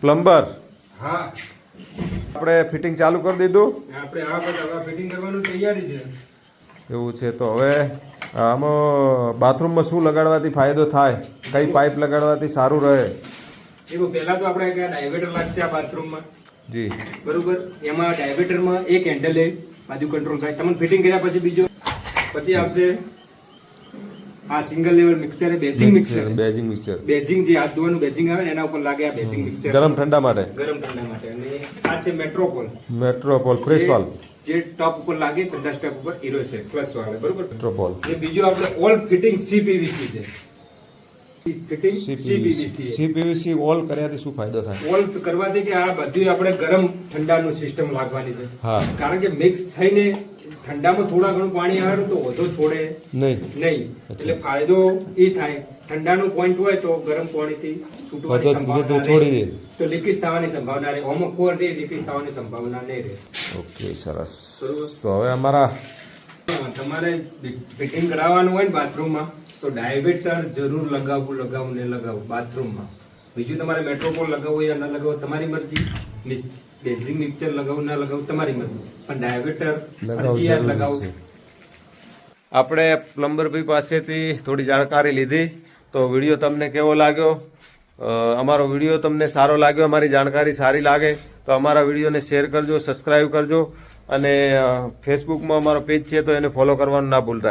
Plumber હા આપણે fitting ચાલુ કરી દીધું. આપણે આ બધા ફિટિંગ કરવાનું તૈયારી છે. એવું છે તો હવે આમાં બાથરૂમમાં શું લગાડવાથી ફાયદો થાય, કઈ પાઇપ લગાડવાથી સારું રહે? એવો પહેલા તો આપણે એક ડાયવેટર લાગશે આ બાથરૂમમાં. જી બરોબર. એમાં ડાયવેટરમાં એક હેન્ડલ બાજુ કંટ્રોલ થાય. તમને ફિટિંગ કર્યા પછી બીજો પછી આવશે આ single level mixer, basing mixer. Basing જે હાથ ધોવાનું બેઝિંગ આવે ને એના ઉપર લાગે આ બેઝિંગ મિક્સર. ગરમ ઠંડા માટે. અને આ છે મેટ્રોપોલ ફ્રેશ વાલ જે ટોપ ઉપર લાગે સંડાસ ટોપ ઉપર હીરો છે પ્લસ વાળો. બરોબર. મેટ્રોપોલ. એ બીજું આપણે ઓલ ફિટિંગ CPVC છે. ફિટિંગ CPVC ઓલ કર્યાથી શું ફાયદો થાય? ઓલ કરવાથી કે આ બધું આપણે ગરમ ઠંડાનું સિસ્ટમ લાગવાની છે. હા. કારણ કે મિક્સ થઈને ઠંડામાં થોડા ઘણું પાણી આવે તો વધુ છોડે નહીં. એટલે ફાયદો એ થાય ઠંડાનું પોઈન્ટ હોય તો ગરમ પાણીથી છૂટવાની સંભાવના છોડી દે તો લીકેજ થવાની સંભાવના રહે. હોમો કોર દે લીકેજ થવાની સંભાવના નહીં રહે. ઓકે સરસ. તો હવે અમારા તમારે ફિટિંગ કરાવવાનું હોય ને બાથરૂમમાં તો ડાયવેટર જરૂર લગાવવું ને લગાવવું બાથરૂમમાં. બીજું તમારે મેટ્રોપોલ લગાવવું યા ના લગાવવું તમારી મરજી. બેઝિંગ મિક્સર લગાવવું ના લગાવવું તમારી મરજી, પણ ડાયવેટર લગાવવું. આપણે પ્લમ્બરભાઈ પાસેથી થોડી જાણકારી લીધી. તો વિડીયો તમને કેવો લાગ્યો? અમારો વિડીયો તમને સારો લાગ્યો, અમારી જાણકારી સારી લાગે તો અમારા વિડીયોને શેર કરજો, સબસ્ક્રાઈબ કરજો અને ફેસબુકમાં અમારો પેજ છે તો એને ફોલો કરવાનું ના ભૂલતા.